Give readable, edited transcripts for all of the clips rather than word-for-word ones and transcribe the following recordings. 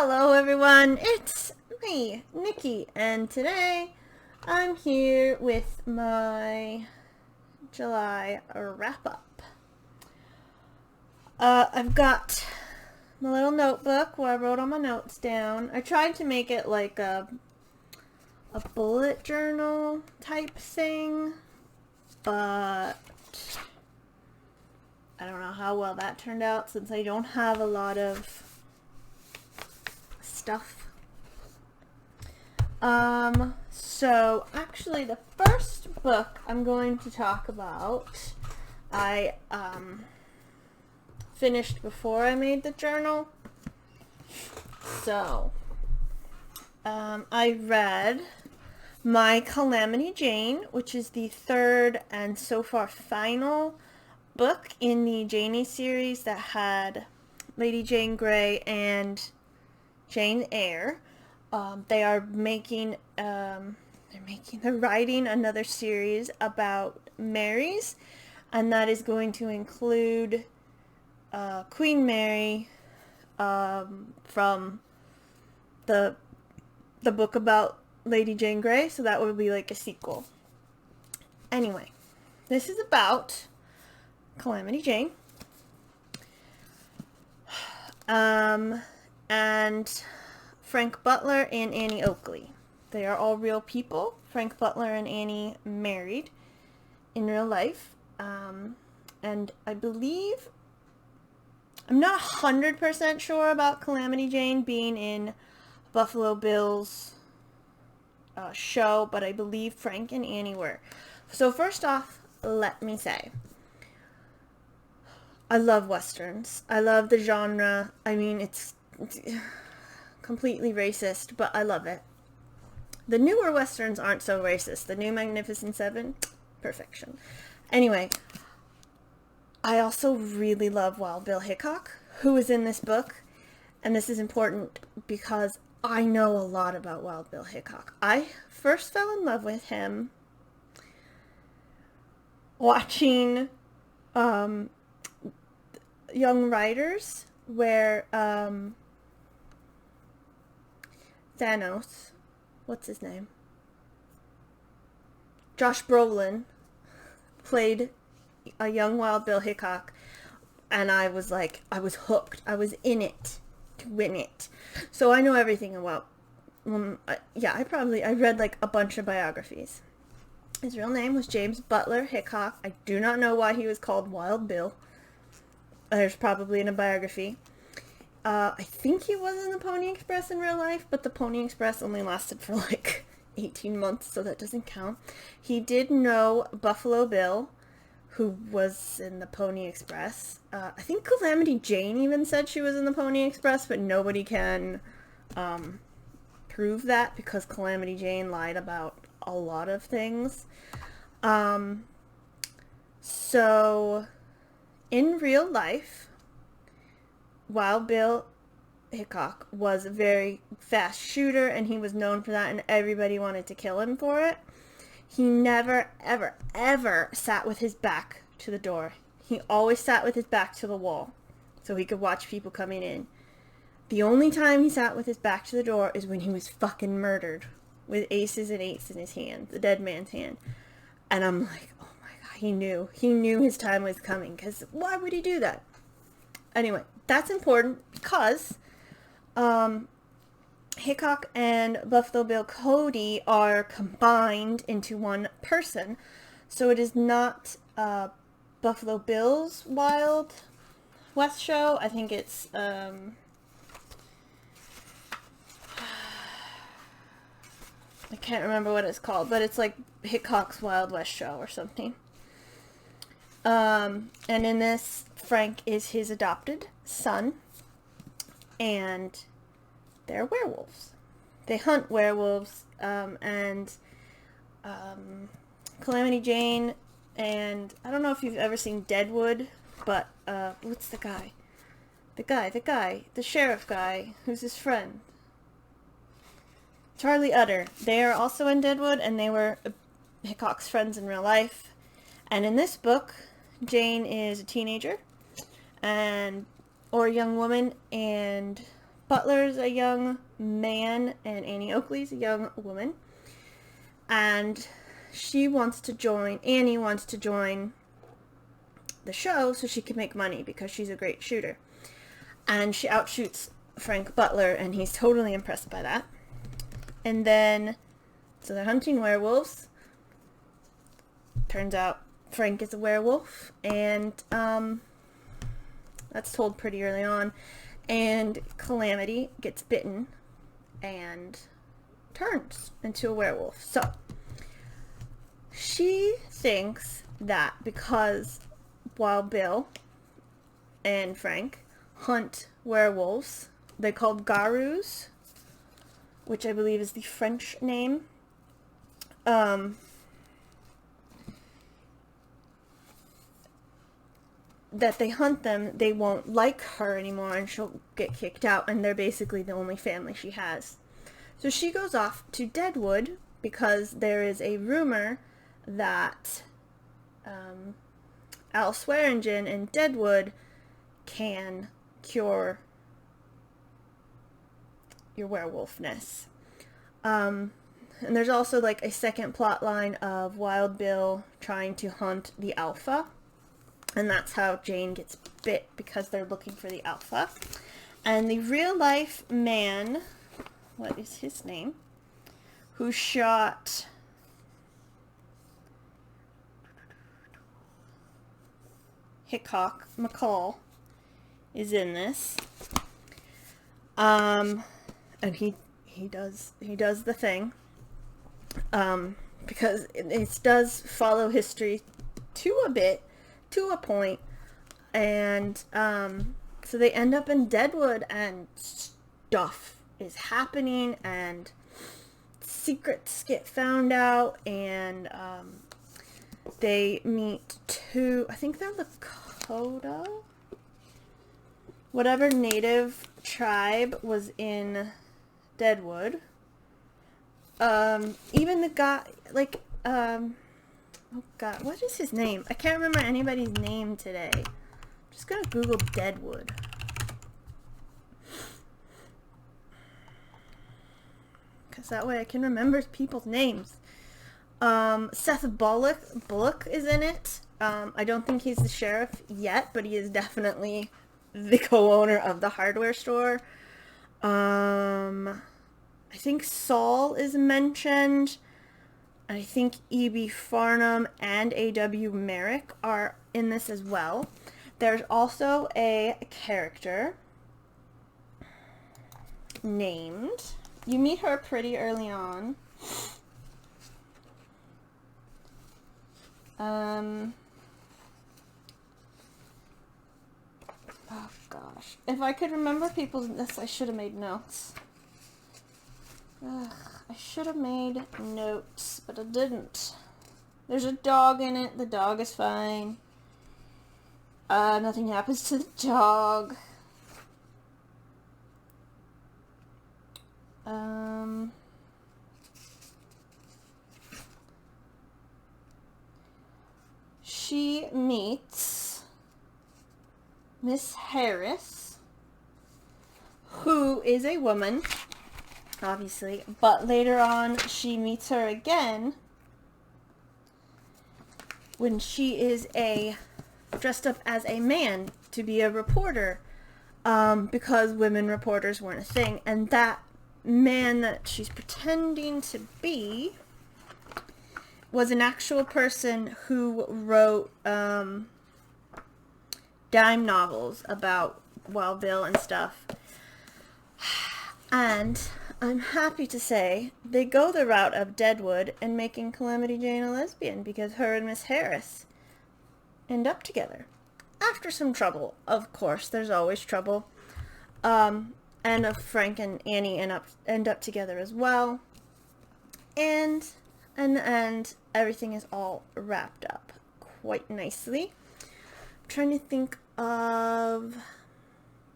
Hello everyone, it's me, Nikki, and today I'm here with my July wrap-up. I've got my little notebook where I wrote all my notes down. I tried to make it like a bullet journal type thing, but I don't know how well that turned out since I don't have a lot of stuff. So actually the first book I'm going to talk about, I finished before I made the journal. So, I read My Calamity Jane, which is the third and so far final book in the Janey series that had Lady Jane Grey and Jane Eyre. They're writing another series about Marys, and that is going to include Queen Mary from the book about Lady Jane Grey, so that would be like a sequel. Anyway, this is about Calamity Jane. And Frank Butler and Annie Oakley. They are all real people. Frank Butler and Annie married in real life. And I believe, I'm not 100% sure about Calamity Jane being in Buffalo Bill's show, but I believe Frank and Annie were. So first off, let me say, I love Westerns. I love the genre. I mean, it's completely racist, but I love it. The newer Westerns aren't so racist. The new Magnificent Seven, perfection. Anyway, I also really love Wild Bill Hickok, who is in this book, and this is important because I know a lot about Wild Bill Hickok. I first fell in love with him watching Young Riders, where Thanos, what's his name? Josh Brolin played a young Wild Bill Hickok, and I was hooked. I was in it to win it. So I know everything about, I read like a bunch of biographies. His real name was James Butler Hickok. I do not know why he was called Wild Bill. There's probably in a biography. I think he was in the Pony Express in real life, but the Pony Express only lasted for like 18 months, so that doesn't count. He did know Buffalo Bill, who was in the Pony Express. I think Calamity Jane even said she was in the Pony Express, but nobody can prove that because Calamity Jane lied about a lot of things. So in real life, Wild Bill Hickok was a very fast shooter, and he was known for that, and everybody wanted to kill him for it. He never, ever, ever sat with his back to the door. He always sat with his back to the wall so he could watch people coming in. The only time he sat with his back to the door is when he was fucking murdered with aces and eights in his hand, the dead man's hand. And I'm like, oh my god, he knew his time was coming, because why would he do that? Anyway, that's important because Hickok and Buffalo Bill Cody are combined into one person. So it is not Buffalo Bill's Wild West show. I think it's I can't remember what it's called, but it's like Hickok's Wild West show or something. And in this, Frank is his adopted son, and they're werewolves. They hunt werewolves, and Calamity Jane, and I don't know if you've ever seen Deadwood, but what's the guy? The sheriff guy, who's his friend? Charlie Utter. They are also in Deadwood, and they were Hickok's friends in real life. And in this book, Jane is a teenager, or a young woman, and Butler's a young man and Annie Oakley's a young woman. And Annie wants to join the show so she can make money because she's a great shooter. And she outshoots Frank Butler, and he's totally impressed by that. And then, so they're hunting werewolves. Turns out Frank is a werewolf, and that's told pretty early on. And Calamity gets bitten and turns into a werewolf. So she thinks that because Wild Bill and Frank hunt werewolves, they're called garus, which I believe is the French name. That they hunt them, they won't like her anymore and she'll get kicked out, and they're basically the only family she has. So she goes off to Deadwood because there is a rumor that Al Swearingen in Deadwood can cure your werewolfness. And there's also like a second plot line of Wild Bill trying to hunt the alpha. And that's how Jane gets bit, because they're looking for the alpha. And the real life man, what is his name, who shot Hickok, McCall, is in this. And he does the thing. Because it does follow history to a point, and so they end up in Deadwood, and stuff is happening, and secrets get found out, and they meet two, I think they're Lakota, whatever native tribe was in Deadwood. Even the guy, like, oh god, what is his name? I can't remember anybody's name today. I'm just gonna Google Deadwood. Because that way I can remember people's names. Seth Bullock is in it. I don't think he's the sheriff yet, but he is definitely the co-owner of the hardware store. I think Saul is mentioned. I think E.B. Farnham and A.W. Merrick are in this as well. There's also a character named, you meet her pretty early on. Oh gosh. If I could remember people's this, I should have made notes. Ugh, I should have made notes, but I didn't. There's a dog in it. The dog is fine. Nothing happens to the dog. She meets Miss Harris, who is a woman, obviously, but later on she meets her again when she is dressed up as a man to be a reporter, because women reporters weren't a thing, and that man that she's pretending to be was an actual person who wrote dime novels about Wild Bill and stuff. And I'm happy to say they go the route of Deadwood and making Calamity Jane a lesbian, because her and Miss Harris end up together. After some trouble, of course, there's always trouble. And Frank and Annie end up together as well. And in the end, everything is all wrapped up quite nicely. I'm trying to think of,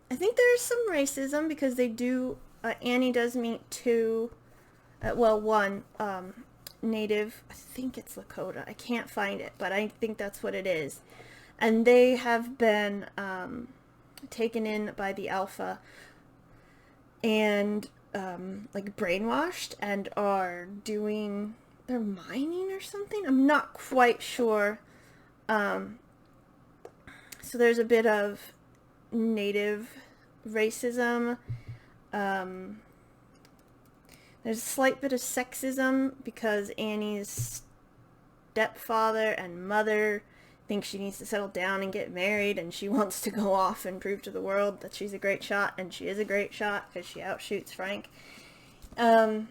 I think there's some racism, because they do, Annie does meet one native, I think it's Lakota, I can't find it, but I think that's what it is. And they have been taken in by the Alpha, and like brainwashed and they're mining or something. I'm not quite sure. So there's a bit of native racism. There's a slight bit of sexism because Annie's stepfather and mother think she needs to settle down and get married, and she wants to go off and prove to the world that she's a great shot, and she is a great shot because she outshoots Frank. And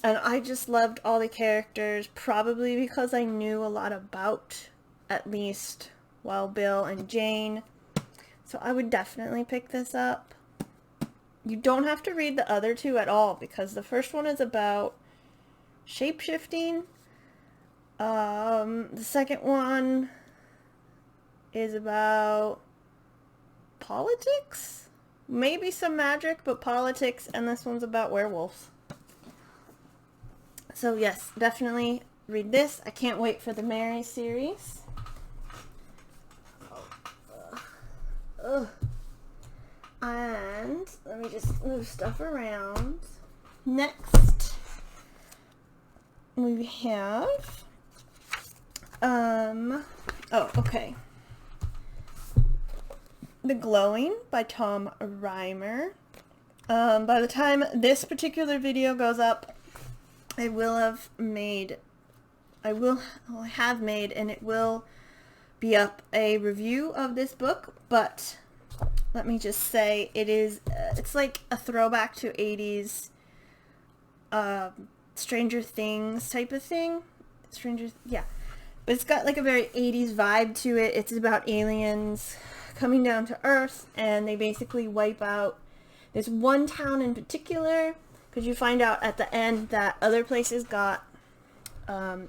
I just loved all the characters, probably because I knew a lot about at least Wild Bill and Jane. So I would definitely pick this up. You don't have to read the other two at all because the first one is about shape-shifting. The second one is about politics. Maybe some magic, but politics. And this one's about werewolves. So yes, definitely read this. I can't wait for the Mary series. And let me just move stuff around. Next, we have, okay. The Glowing by Tom Reimer. By the time this particular video goes up, I will have made, and it will be up, a review of this book, but let me just say it's like a throwback to 80s Stranger Things type of thing. Yeah. But it's got like a very 80s vibe to it. It's about aliens coming down to Earth, and they basically wipe out this one town in particular, because you find out at the end that other places got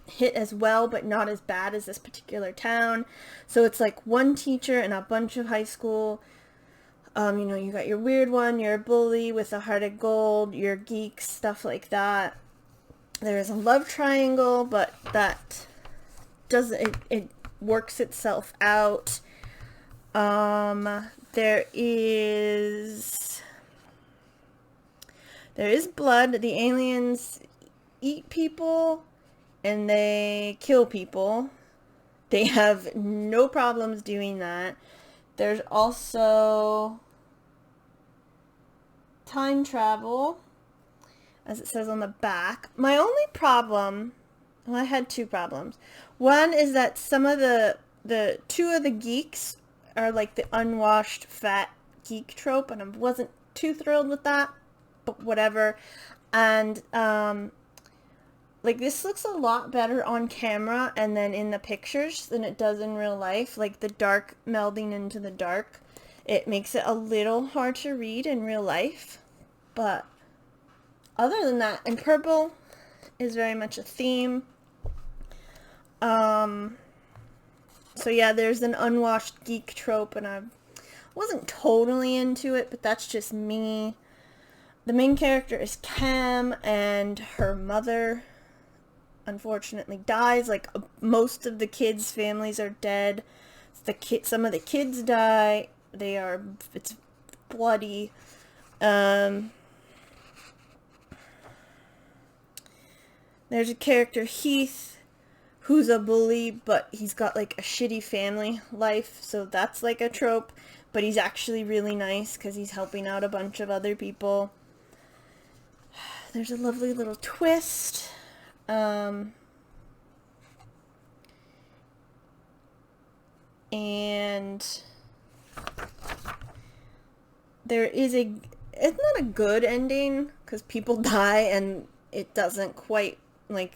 hit as well, but not as bad as this particular town. So it's like one teacher and a bunch of high school. You got your weird one, your bully with a heart of gold, your geeks, stuff like that. There is a love triangle, but that doesn't, it works itself out. There is blood. The aliens eat people and they kill people. They have no problems doing that. There's also time travel, as it says on the back. My only problem, well, I had two problems. One is that some of the two of the geeks are like the unwashed fat geek trope, and I wasn't too thrilled with that, but whatever. And like, this looks a lot better on camera and then in the pictures than it does in real life. Like, the dark melding into the dark, it makes it a little hard to read in real life. But other than that, and purple is very much a theme. So yeah, there's an unwashed geek trope, and I wasn't totally into it, but that's just me. The main character is Cam, and her mother unfortunately dies. Like, most of the kids' families are dead. Some of the kids die. It's bloody. There's a character, Heath, who's a bully, but he's got like a shitty family life, so that's like a trope, but he's actually really nice because he's helping out a bunch of other people. There's a lovely little twist. And there is it's not a good ending because people die and it doesn't quite like,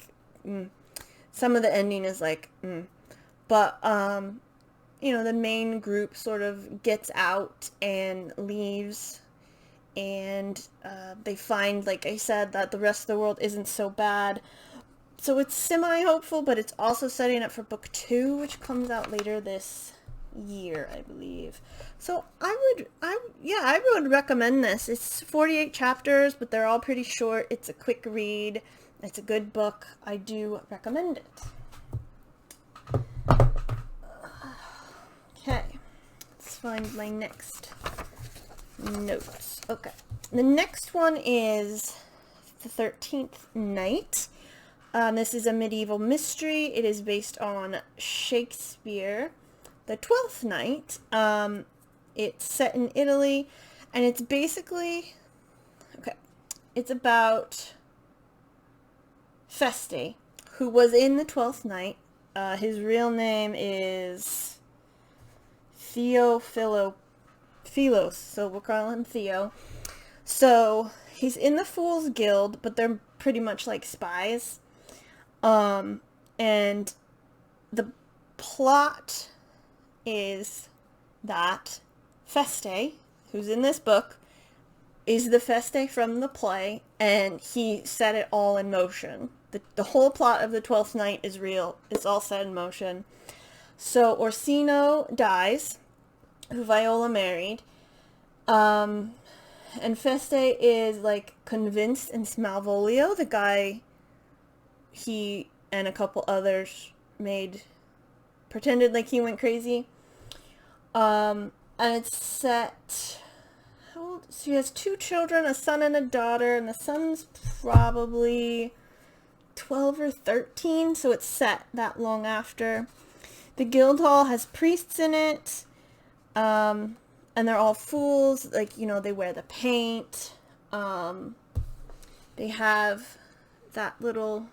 some of the ending is like, but the main group sort of gets out and leaves, and they find, like I said, that the rest of the world isn't so bad. So it's semi-hopeful, but it's also setting up for book 2, which comes out later this year, I believe. So I would recommend this. It's 48 chapters, but they're all pretty short. It's a quick read. It's a good book. I do recommend it. Okay, let's find my next notes. Okay, The next one is The 13th Night. This is a medieval mystery. It is based on Shakespeare. The 12th Night. It's set in Italy, and it's basically, okay, it's about Feste, who was in the 12th Night. His real name is Philos, so we'll call him Theo. So he's in the Fool's Guild, but they're pretty much like spies. And the plot is that Feste, who's in this book, is the Feste from the play, and he set it all in motion. The whole plot of the 12th Night is real. It's all set in motion. So Orsino dies, who Viola married, and Feste is like convinced, and Malvolio, the guy he and a couple others pretended like he went crazy. And it's set, how old? So he has 2 children, a son and a daughter, and the son's probably 12 or 13, so it's set that long after. The Guildhall has priests in it, and they're all fools, like, they wear the paint, they have that little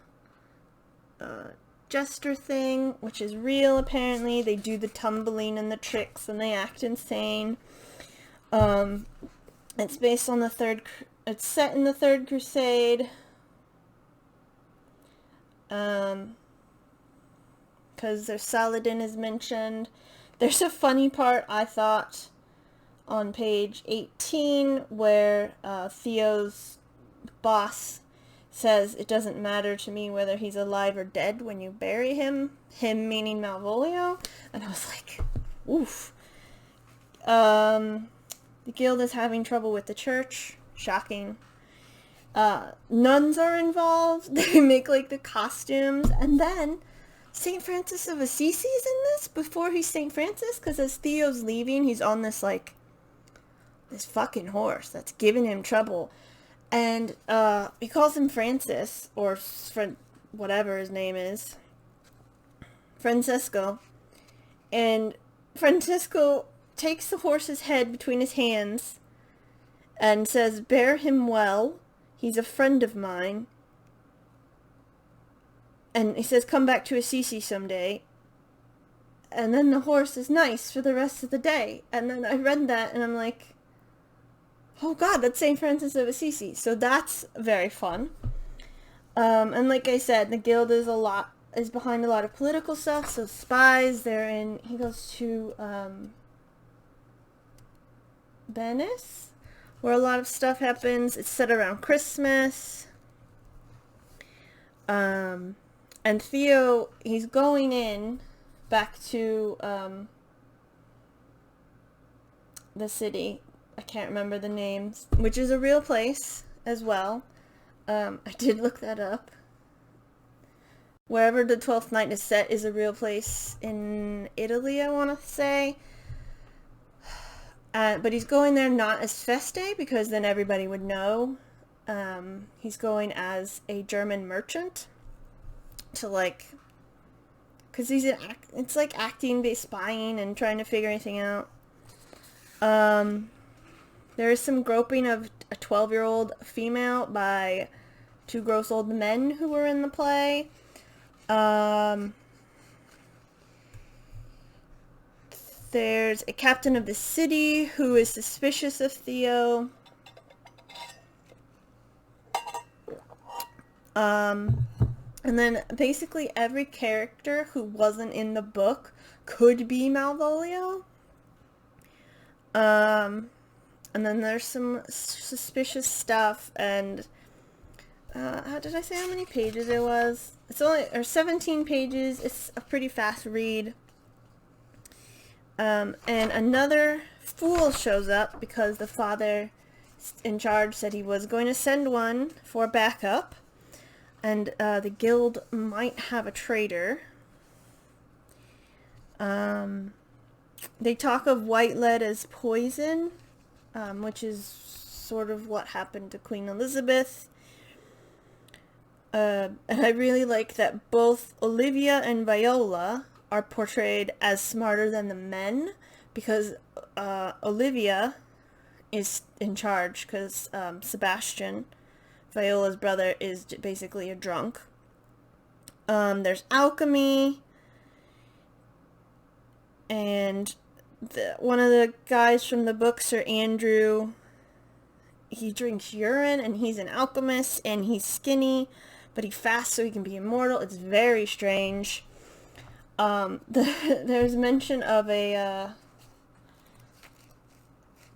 jester thing, which is real apparently. They do the tumbling and the tricks, and they act insane. It's based on it's set in the Third Crusade, because there's Saladin is mentioned. There's a funny part, I thought, on page 18, where Theo's boss says, "It doesn't matter to me whether he's alive or dead when you bury him." Him meaning Malvolio. And I was like, oof. The guild is having trouble with the church. Shocking. Nuns are involved. They make like the costumes. And then St. Francis of Assisi is in this before he's St. Francis, because as Theo's leaving, he's on this fucking horse that's giving him trouble. And he calls him Francis, or whatever his name is, Francisco. And Francisco takes the horse's head between his hands and says, "Bear him well. He's a friend of mine." And he says, "Come back to Assisi someday." And then the horse is nice for the rest of the day. And then I read that, and I'm like, oh god, that's St. Francis of Assisi. So that's very fun. And like I said, the guild is behind a lot of political stuff. So spies, he goes to Venice, where a lot of stuff happens. It's set around Christmas. And Theo, he's going in back to the city. I can't remember the names, which is a real place as well. I did look that up. Wherever the 12th Night is set is a real place in Italy, I want to say. But he's going there not as Feste, because then everybody would know. He's going as a German merchant to because it's like acting, spying, and trying to figure anything out. There is some groping of a 12-year-old female by 2 gross old men who were in the play. There's a captain of the city who is suspicious of Theo. And then basically every character who wasn't in the book could be Malvolio. And then there's some suspicious stuff, and how did I say how many pages it was? It's 17 pages. It's a pretty fast read. And another fool shows up because the father in charge said he was going to send one for backup, and the guild might have a traitor. They talk of white lead as poison, which is sort of what happened to Queen Elizabeth. And I really like that both Olivia and Viola are portrayed as smarter than the men, because Olivia is in charge because Sebastian, Viola's brother, is basically a drunk. There's alchemy, and one of the guys from the book, Sir Andrew, he drinks urine, and he's an alchemist, and he's skinny, but he fasts so he can be immortal. It's very strange. There's mention of a,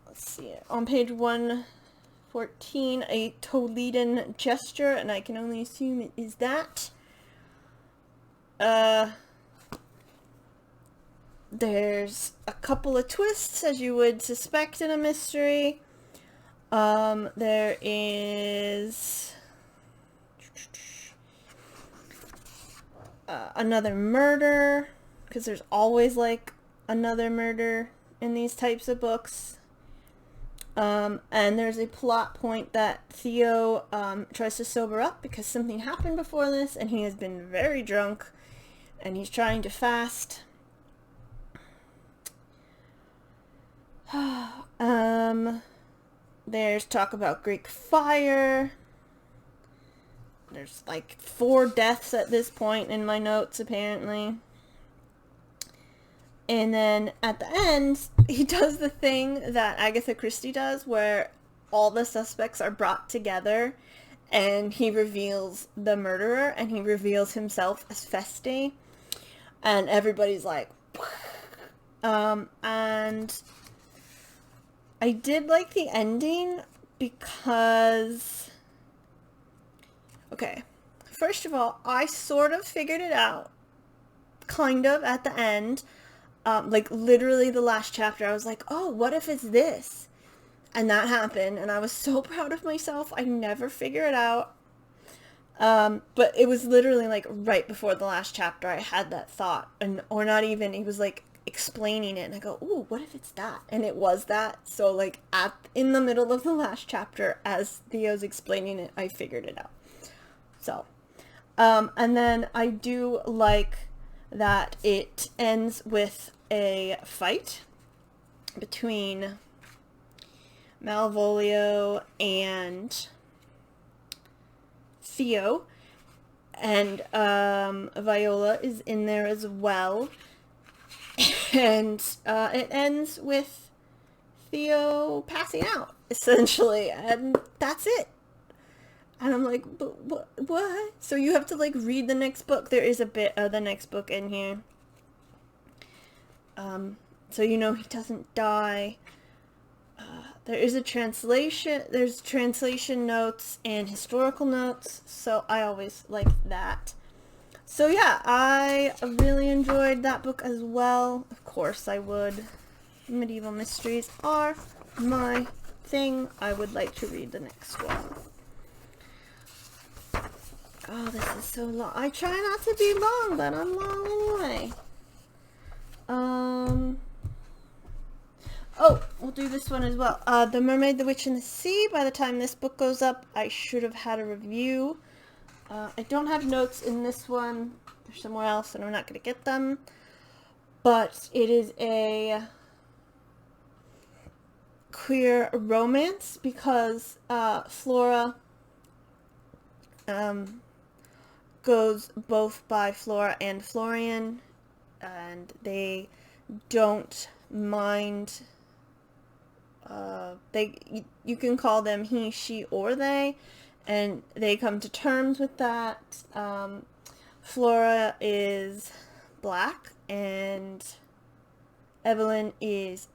let's see, on page 114, a Toledan gesture, and I can only assume it is that. There's a couple of twists, as you would suspect in a mystery. There is another murder, because there's always like another murder in these types of books. And there's a plot point that Theo tries to sober up because something happened before this, and he has been very drunk, and he's trying to fast. There's talk about Greek fire. There's like 4 deaths at this point in my notes, apparently. And then at the end, he does the thing that Agatha Christie does, where all the suspects are brought together, and he reveals the murderer, and he reveals himself as Feste, and everybody's like, and I did like the ending because, okay, first of all, I sort of figured it out, kind of, at the end. Like, literally the last chapter, I was like, oh, what if it's this? And that happened, and I was so proud of myself. I never figure it out. But it was literally, like, right before the last chapter, I had that thought. Or not even, he was, like, explaining it, and I go, ooh, what if it's that? And it was that. So, like, in the middle of the last chapter, as Theo's explaining it, I figured it out. So, and then I do like that it ends with a fight between Malvolio and Theo, and Viola is in there as well, and it ends with Theo passing out, essentially, and that's it. And I'm like, but what? So you have to, like, read the next book. There is a bit of the next book in here. So you know he doesn't die. There is a translation. There's translation notes and historical notes. So I always like that. So yeah, I really enjoyed that book as well. Of course I would. Medieval mysteries are my thing. I would like to read the next one. Oh, this is so long. I try not to be long, but I'm long anyway. Oh, we'll do this one as well. The Mermaid, the Witch, and the Sea. By the time this book goes up, I should have had a review. I don't have notes in this one. They're somewhere else, and I'm not going to get them. But it is a queer romance because Flora goes both by Flora and Florian, and they don't mind. You can call them he, she, or they, and they come to terms with that. Flora is black, and Evelyn is,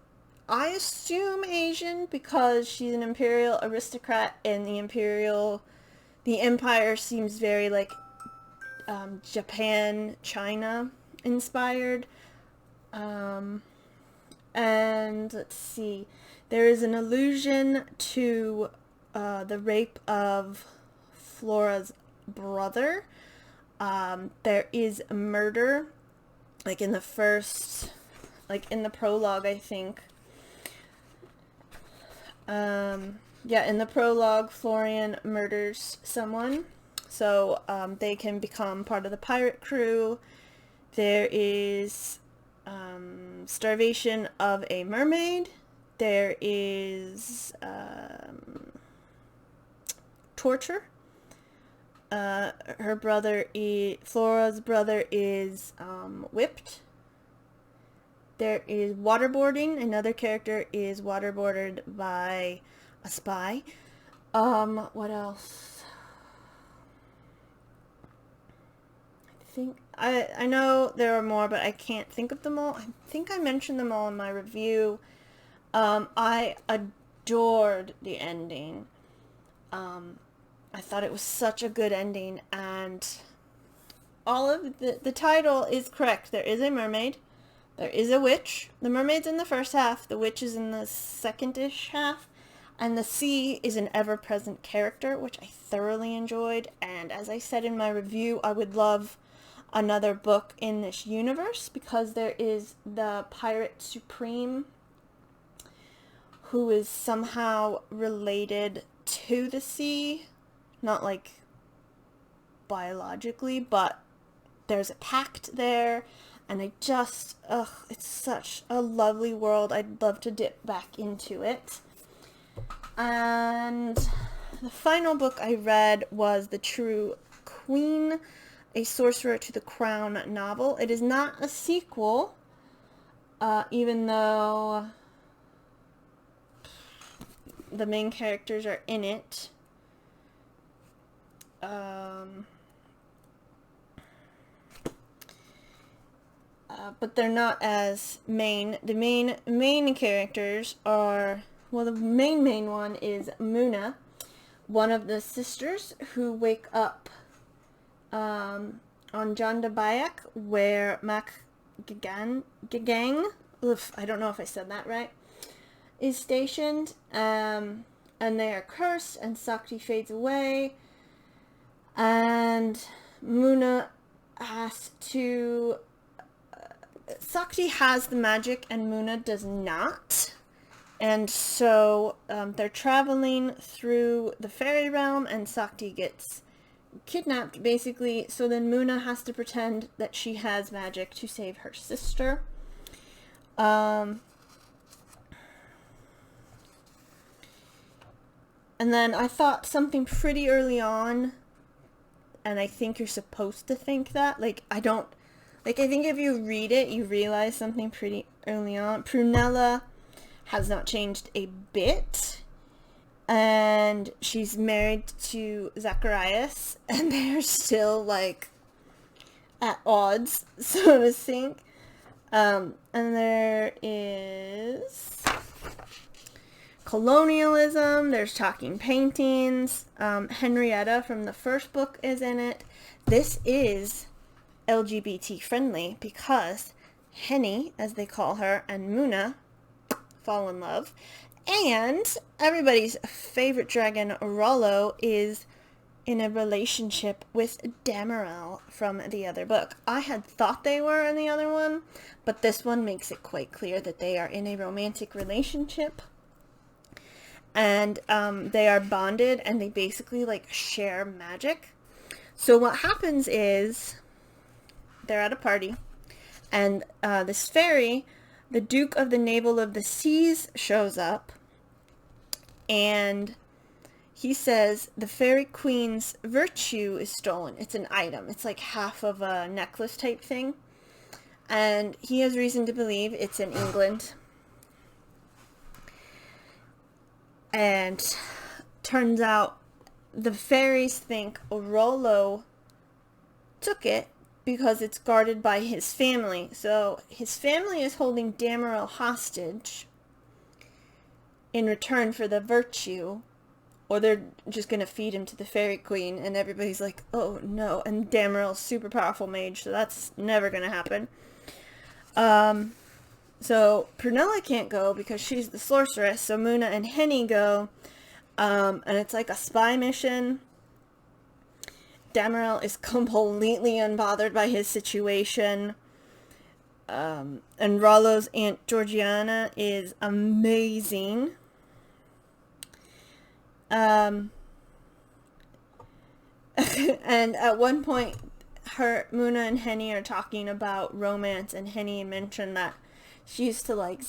I assume, Asian, because she's an imperial aristocrat, and the empire seems very, like, Japan, China inspired. And let's see, there is an allusion to the rape of Flora's brother. There is a murder, like in the prologue, I think. Yeah, in the prologue, Florian murders someone, so they can become part of the pirate crew. There is starvation of a mermaid. There is torture. Her brother, Flora's brother, is whipped. There is waterboarding. Another character is waterboarded by a spy. What else? I know there are more, but I can't think of them all. I think I mentioned them all in my review. I adored the ending. I thought it was such a good ending, and all of the title is correct. There is a mermaid. There is a witch. The mermaid's in the first half. The witch is in the second-ish half. And the sea is an ever-present character, which I thoroughly enjoyed. And as I said in my review, I would love another book in this universe, because there is the Pirate Supreme, who is somehow related to the sea. Not like biologically, but there's a pact there. And it's such a lovely world. I'd love to dip back into it. And the final book I read was The True Queen, a Sorcerer to the Crown novel. It is not a sequel, even though the main characters are in it. But they're not as main. The main characters are, well, the main one is Muna, one of the sisters who wake up on Jondabayak, where Mak-Gagang, I don't know if I said that right, is stationed, and they are cursed, and Sakti fades away, and Muna has to... Sakti has the magic and Muna does not. And so they're traveling through the fairy realm, and Sakti gets kidnapped, basically. So then Muna has to pretend that she has magic to save her sister. And then I thought something pretty early on, and I think you're supposed to think that. I think if you read it, you realize something pretty early on. Prunella has not changed a bit, and she's married to Zacharias, and they're still, at odds, so to speak. And there is colonialism, there's talking paintings, Henrietta from the first book is in it. This is LGBT friendly because Henny, as they call her, and Muna fall in love, and everybody's favorite dragon, Rollo, is in a relationship with Damarel from the other book. I had thought they were in the other one, but this one makes it quite clear that they are in a romantic relationship, and they are bonded, and they basically share magic. So what happens is they're at a party, and this fairy, the Duke of the Navel of the Seas, shows up, and he says the fairy queen's virtue is stolen. It's an item. It's like half of a necklace type thing, and he has reason to believe it's in England. And turns out the fairies think Rollo took it because it's guarded by his family. So his family is holding Damarel hostage in return for the virtue, or they're just going to feed him to the fairy queen, and everybody's like, oh no, and Damarel's super powerful mage, so that's never going to happen. So Prunella can't go because she's the sorceress, so Muna and Henny go, and it's like a spy mission. Damarel is completely unbothered by his situation. And Rollo's Aunt Georgiana is amazing. And at one point, Muna and Henny are talking about romance, and Henny mentioned that she used to like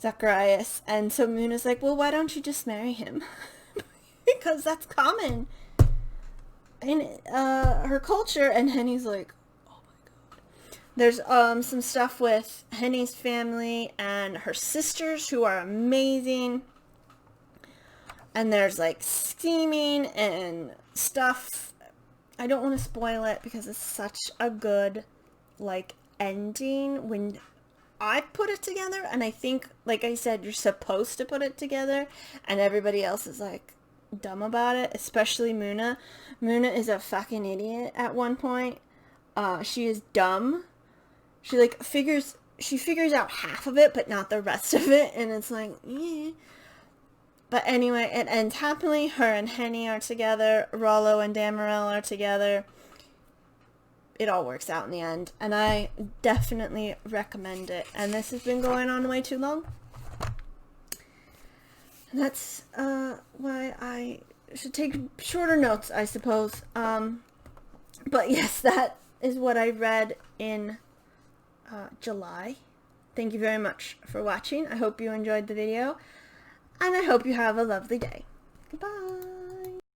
Zacharias, and so Muna's like, well, why don't you just marry him? Because that's common in her culture. And Henny's like, oh my god. There's some stuff with Henny's family and her sisters who are amazing. And there's like scheming and stuff. I don't want to spoil it because it's such a good like ending when I put it together, and I think, like I said, you're supposed to put it together, and everybody else is like dumb about it, especially Muna. Muna is a fucking idiot at one point. She is dumb. She like figures out half of it, but not the rest of it, and it's like, yeah. But anyway, it ends happily. Her and Henny are together. Rollo and Damarel are together. It all works out in the end, and I definitely recommend it. And this has been going on way too long. And that's why I should take shorter notes, I suppose. But yes, that is what I read in July. Thank you very much for watching. I hope you enjoyed the video, and I hope you have a lovely day. Goodbye.